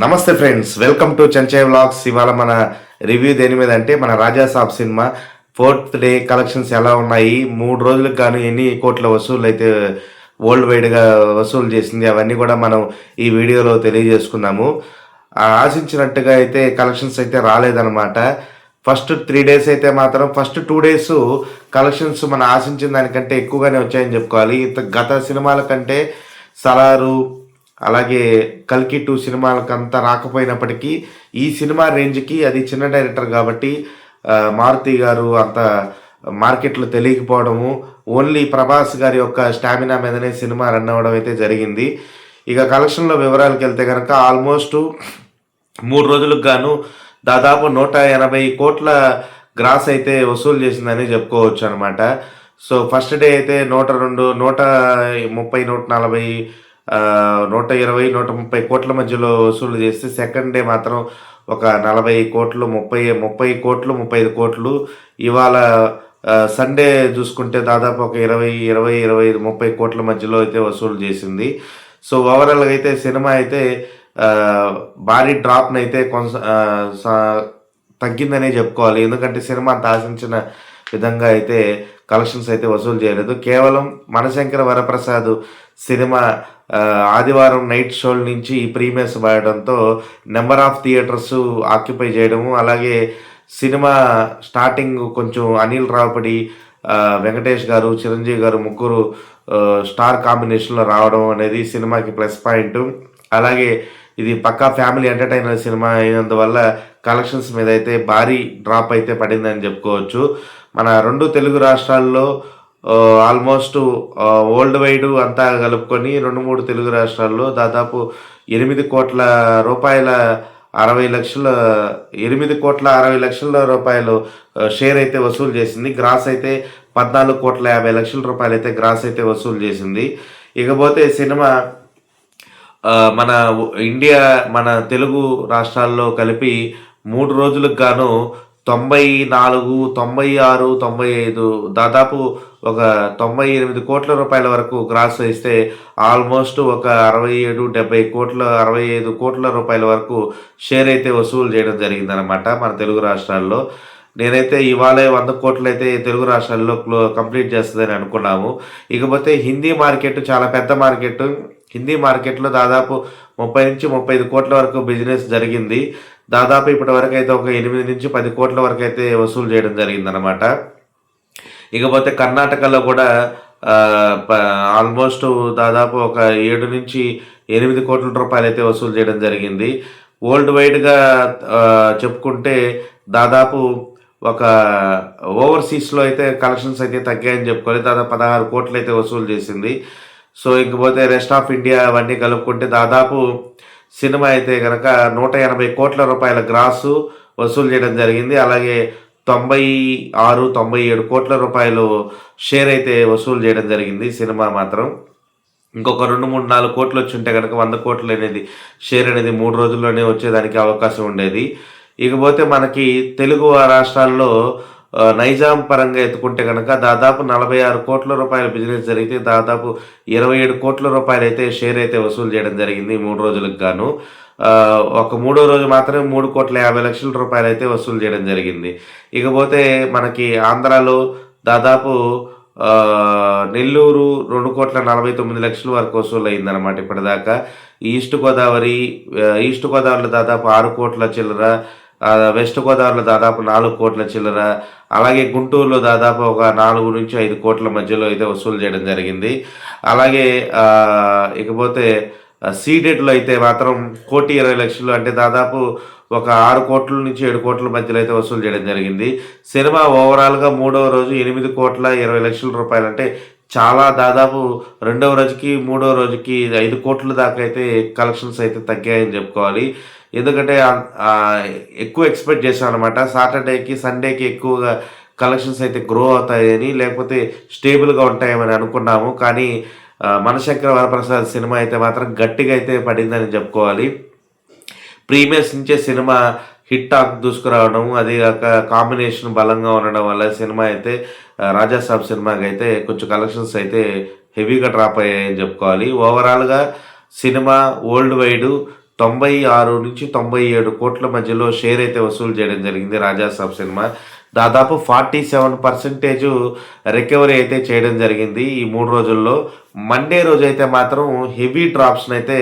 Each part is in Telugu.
నమస్తే ఫ్రెండ్స్, వెల్కమ్ టు చెంచయ్ వ్లాగ్స్. ఇవాళ మన రివ్యూ దేని మీద అంటే మన రాజా సాబ్ సినిమా ఫోర్త్ డే కలెక్షన్స్ ఎలా ఉన్నాయి, 3 రోజులకు గాను ఎన్ని కోట్ల వసూలు అయితే వరల్డ్ వైడ్గా వసూలు చేసింది, అవన్నీ కూడా మనం ఈ వీడియోలో తెలియజేసుకున్నాము. ఆశించినట్టుగా అయితే కలెక్షన్స్ అయితే రాలేదన్నమాట. ఫస్ట్ 3 days అయితే మాత్రం ఫస్ట్ 2 days కలెక్షన్స్ మనం ఆశించిన దానికంటే ఎక్కువగానే వచ్చాయని చెప్పుకోవాలి. గత సినిమాల కంటే సలారు అలాగే కల్కి 2 సినిమాలకంతా రాకపోయినప్పటికీ ఈ సినిమా రేంజ్కి, అది చిన్న డైరెక్టర్ కాబట్టి మారుతి గారు అంత మార్కెట్లో తెలియకపోవడము, ఓన్లీ ప్రభాస్ గారి యొక్క స్టామినా మీదనే సినిమా రన్ అవ్వడం అయితే జరిగింది. ఇక కలెక్షన్లో వివరాలకు వెళ్తే కనుక ఆల్మోస్ట్ 3 రోజులకు గాను దాదాపు 180 కోట్ల గ్రాస్ అయితే వసూలు చేసిందని చెప్పుకోవచ్చు అనమాట. సో ఫస్ట్ డే అయితే 102, 130, 140, 120, 130 కోట్ల మధ్యలో వసూలు చేస్తే సెకండ్ డే మాత్రం ఒక 40 కోట్లు, 30 కోట్లు, 35 కోట్లు. ఇవాళ సండే చూసుకుంటే దాదాపు ఒక 20, 25, 30 కోట్ల మధ్యలో అయితే వసూలు చేసింది. సో ఓవరాల్గా అయితే సినిమా అయితే భారీ డ్రాప్ని అయితే తగ్గిందనే చెప్పుకోవాలి. ఎందుకంటే సినిమా అంత ఆశించిన విధంగా అయితే కలెక్షన్స్ అయితే వసూలు చేయలేదు. కేవలం మనశంకర వరప్రసాద్ సినిమా ఆదివారం నైట్ షోల నుంచి ప్రీమియర్స్ పడడంతో నెంబర్ ఆఫ్ థియేటర్స్ ఆక్యుపై చేయడము, అలాగే సినిమా స్టార్టింగ్ కొంచెం అనిల్ రావుపడి, వెంకటేష్ గారు, చిరంజీవి గారు ముగ్గురు స్టార్ కాంబినేషన్లో రావడం అనేది సినిమాకి ప్లస్ పాయింట్. అలాగే ఇది పక్కా ఫ్యామిలీ ఎంటర్టైనర్ సినిమా అయినందువల్ల కలెక్షన్స్ మీద అయితే భారీ డ్రాప్ అయితే పడిందని చెప్పుకోవచ్చు. మన 2 తెలుగు రాష్ట్రాల్లో ఆల్మోస్ట్ వరల్డ్ వైడ్ అంతా కలుపుకొని 2-3 తెలుగు రాష్ట్రాల్లో దాదాపు 8 కోట్ల రూపాయల 60 లక్షల 8 కోట్ల 60 లక్షల రూపాయలు షేర్ అయితే వసూలు చేసింది. గ్రాస్ అయితే 14 కోట్ల 50 లక్షల రూపాయలు అయితే గ్రాస్ అయితే వసూలు చేసింది. ఇకపోతే సినిమా మన ఇండియా, మన తెలుగు రాష్ట్రాల్లో కలిపి 3 రోజులకు గాను 94, 96, 95 దాదాపు ఒక 98 కోట్ల రూపాయల వరకు గ్రాస్ ఇస్తే ఆల్మోస్ట్ ఒక 67, 70 కోట్ల 65 కోట్ల రూపాయల వరకు షేర్ అయితే వసూలు చేయడం జరిగిందనమాట మన తెలుగు రాష్ట్రాల్లో. నేనైతే ఇవాళ 100 కోట్లు అయితే తెలుగు రాష్ట్రాల్లో కంప్లీట్ చేస్తుందని అనుకున్నాము. ఇకపోతే హిందీ మార్కెట్ చాలా పెద్ద మార్కెట్. హిందీ మార్కెట్లో దాదాపు 30 నుంచి 35 కోట్ల వరకు బిజినెస్ జరిగింది. దాదాపు ఇప్పటి వరకు అయితే ఒక 8 నుంచి 10 కోట్ల వరకు అయితే వసూలు చేయడం జరిగిందనమాట. ఇకపోతే కర్ణాటకలో కూడా ఆల్మోస్ట్ దాదాపు ఒక 7 నుంచి 8 కోట్ల రూపాయలు అయితే వసూలు చేయడం జరిగింది. వరల్డ్ వైడ్గా చెప్పుకుంటే దాదాపు ఒక ఓవర్సీస్లో అయితే కలెక్షన్స్ అయితే తగ్గాయని చెప్పుకోవాలి. దాదాపు 16 కోట్లు అయితే వసూలు చేసింది. సో ఇంకపోతే రెస్ట్ ఆఫ్ ఇండియా అవన్నీ కలుపుకుంటే దాదాపు సినిమా అయితే కనుక 180 కోట్ల రూపాయల గ్రాసు వసూలు చేయడం జరిగింది. అలాగే 96, 97 కోట్ల రూపాయలు షేర్ అయితే వసూలు చేయడం జరిగింది సినిమా మాత్రం. ఇంకొక 2, 3, 4 కోట్లు వచ్చి ఉంటే కనుక 100 కోట్లు అనేది షేర్ అనేది 3 రోజుల్లోనే వచ్చేదానికి అవకాశం ఉండేది. ఇకపోతే మనకి తెలుగు రాష్ట్రాల్లో నైజాం పరంగా ఎత్తుకుంటే కనుక దాదాపు 46 కోట్ల రూపాయల బిజినెస్ జరిగితే దాదాపు 27 కోట్ల రూపాయలు అయితే షేర్ అయితే వసూలు చేయడం జరిగింది 3 రోజులకు గాను. ఒక 3వ రోజు మాత్రమే 3 కోట్ల 50 లక్షల రూపాయలు అయితే వసూలు చేయడం జరిగింది. ఇకపోతే మనకి ఆంధ్రాలో దాదాపు నెల్లూరు 2 కోట్ల 49 లక్షల వరకు వసూలు అయిందనమాట ఇప్పటిదాకా. ఈస్ట్ గోదావరిలో దాదాపు 6 కోట్ల చిల్లర, వెస్ట్ గోదావరిలో దాదాపు 4 కోట్ల చిల్లర, అలాగే గుంటూరులో దాదాపు ఒక 4 నుంచి 5 కోట్ల మధ్యలో అయితే వసూలు చేయడం జరిగింది. అలాగే ఇకపోతే సీడెడ్లో అయితే మాత్రం 1,20 లక్షలు, అంటే దాదాపు ఒక 6 కోట్ల నుంచి 7 కోట్ల మధ్యలో అయితే వసూలు చేయడం జరిగింది. సినిమా ఓవరాల్గా 3వ రోజు 8 కోట్ల 20 లక్షల రూపాయలు, అంటే చాలా దాదాపు 2వ రోజుకి 3వ రోజుకి 5 కోట్ల దాకా అయితే కలెక్షన్స్ అయితే తగ్గాయని చెప్పుకోవాలి. ఎందుకంటే ఎక్కువ ఎక్స్పెక్ట్ చేశాను అనమాట. సాటర్డేకి సండేకి ఎక్కువగా కలెక్షన్స్ అయితే గ్రో అవుతాయని, లేకపోతే స్టేబుల్గా ఉంటాయని అనుకున్నాము. కానీ మనశంకర వరప్రసాద్ సినిమా అయితే మాత్రం గట్టిగా అయితే పడిందని చెప్పుకోవాలి. ప్రీమియర్స్ నుంచే సినిమా హిట్ టాక్ దూసుకురావడం, అది కాక కాంబినేషన్ బలంగా ఉండడం వల్ల సినిమా అయితే రాజాసాబ్ సినిమాకి అయితే కొంచెం కలెక్షన్స్ అయితే హెవీగా డ్రాప్ అయ్యాయని చెప్పుకోవాలి. ఓవరాల్గా సినిమా వరల్డ్ వైడ్ 96-97 కోట్ల మధ్యలో షేర్ అయితే వసూలు చేయడం జరిగింది రాజాసాబ్ సినిమా. దాదాపు 47% రికవరీ అయితే చేయడం జరిగింది ఈ 3 రోజుల్లో. మండే రోజైతే మాత్రం హెవీ డ్రాప్స్‌నైతే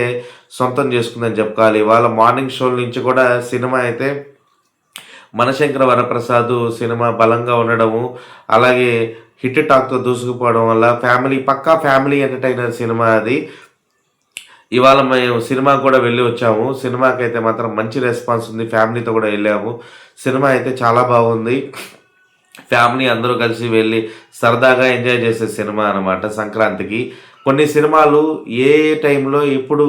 సొంతం చేసుకుందని చెప్పుకోవాలి. ఇవాళ మార్నింగ్ షోల నుంచి కూడా సినిమా అయితే మనశంకర వరప్రసాద్ సినిమా బలంగా ఉండడము, అలాగే హిట్ టాక్‌తో దూసుకుపోవడం వల్ల పక్కా ఫ్యామిలీ ఎంటర్‌టైనర్ సినిమా అది. ఇవాళ మేము సినిమా కూడా వెళ్ళి వచ్చాము. సినిమాకైతే మాత్రం మంచి రెస్పాన్స్ ఉంది. ఫ్యామిలీతో కూడా వెళ్ళాము. సినిమా అయితే చాలా బాగుంది. ఫ్యామిలీ అందరూ కలిసి వెళ్ళి సరదాగా ఎంజాయ్ చేసే సినిమా అనమాట సంక్రాంతికి. కొన్ని సినిమాలు ఏ టైంలో ఎప్పుడు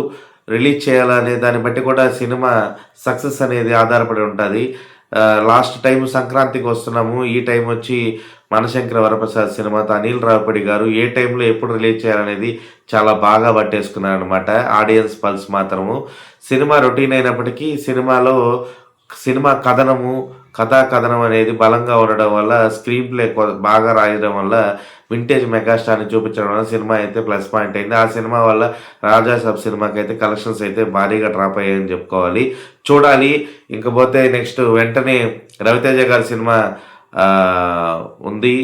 రిలీజ్ చేయాలనే దాన్ని బట్టి కూడా సినిమా సక్సెస్ అనేది ఆధారపడి ఉంటుంది. లాస్ట్ టైం సంక్రాంతికి వస్తున్నాము. ఈ టైం వచ్చి మనశంకర వరప్రసాద్ సినిమాతో అనిల్ రావిపూడి గారు ఏ టైంలో ఎప్పుడు రిలీజ్ చేయాలనేది చాలా బాగా పట్టేసుకున్నారు అనమాట. ఆడియన్స్ పల్స్ మాత్రము. సినిమా రొటీన్ అయినప్పటికీ సినిమా కథనం అనేది బలంగా ఉండడం వల్ల, స్క్రీన్ ప్లే బాగా రాయడం వల్ల, వింటేజ్ మెగాస్టార్ని చూపించడం వల్ల సినిమా అయితే ప్లస్ పాయింట్ అయింది. ఆ సినిమా వల్ల రాజాసాబ్ సినిమాకి అయితే కలెక్షన్స్ అయితే భారీగా డ్రాప్ అయ్యాయని చెప్పుకోవాలి. చూడాలి. ఇంకపోతే నెక్స్ట్ వెంటనే రవితేజ గారి సినిమా ఉంది,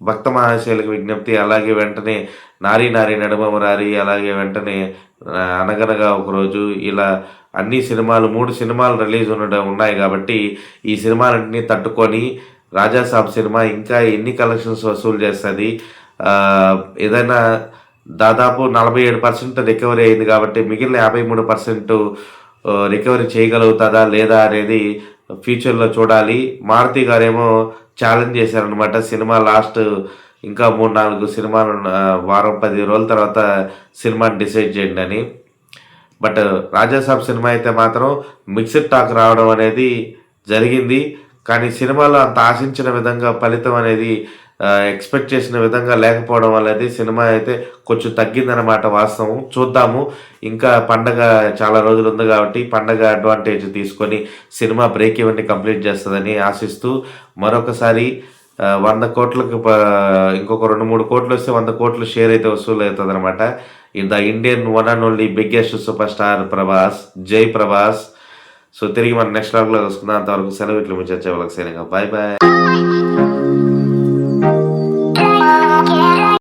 భక్త మహాశయులకు విజ్ఞప్తి. అలాగే వెంటనే నారీ నారీ నడుమమురారి, అలాగే వెంటనే అనగనగా ఒకరోజు, ఇలా అన్ని సినిమాలు 3 సినిమాలు రిలీజ్ ఉన్నాయి కాబట్టి ఈ సినిమాలన్నీ తట్టుకొని రాజాసాబ్ సినిమా ఇంకా ఎన్ని కలెక్షన్స్ వసూలు చేస్తుంది, ఏదైనా దాదాపు 47% రికవరీ అయింది కాబట్టి మిగిలిన 53% రికవరీ చేయగలుగుతుందా లేదా అనేది ఫ్యూచర్లో చూడాలి. మారుతి గారేమో ఛాలెంజ్ చేశారనమాట. సినిమా లాస్ట్ ఇంకా 3-4 సినిమాలు వారం 10 రోజుల తర్వాత సినిమాని డిసైడ్ చేయండి అని. బట్ రాజాసాబ్ సినిమా అయితే మాత్రం మిక్స్డ్ టాక్ రావడం అనేది జరిగింది. కానీ సినిమాలో అంత ఆశించిన విధంగా ఫలితం అనేది ఎక్స్పెక్ట్ చేసిన విధంగా లేకపోవడం వల్ల అయితే సినిమా అయితే కొంచెం తగ్గిందనమాట వాస్తవం. చూద్దాము. ఇంకా పండగ చాలా రోజులు ఉంది కాబట్టి పండగ అడ్వాంటేజ్ తీసుకొని సినిమా బ్రేక్ ఈవెన్ని కంప్లీట్ చేస్తుందని ఆశిస్తూ మరొకసారి 100 కోట్లకు ఇంకొక 2-3 కోట్లు వస్తే 100 కోట్ల షేర్ అయితే వసూలు అవుతుంది అనమాట. The Indian one and only biggest super star Prabhas. జై ప్రభాస్. సో తిరిగి మనం నెక్స్ట్ వ్లాగ్లో కలుసుకుందాం. అంతవరకు సెలవు. ఇట్లా మీ చర్చ వాళ్ళకి సైనింగ్. Bye bye.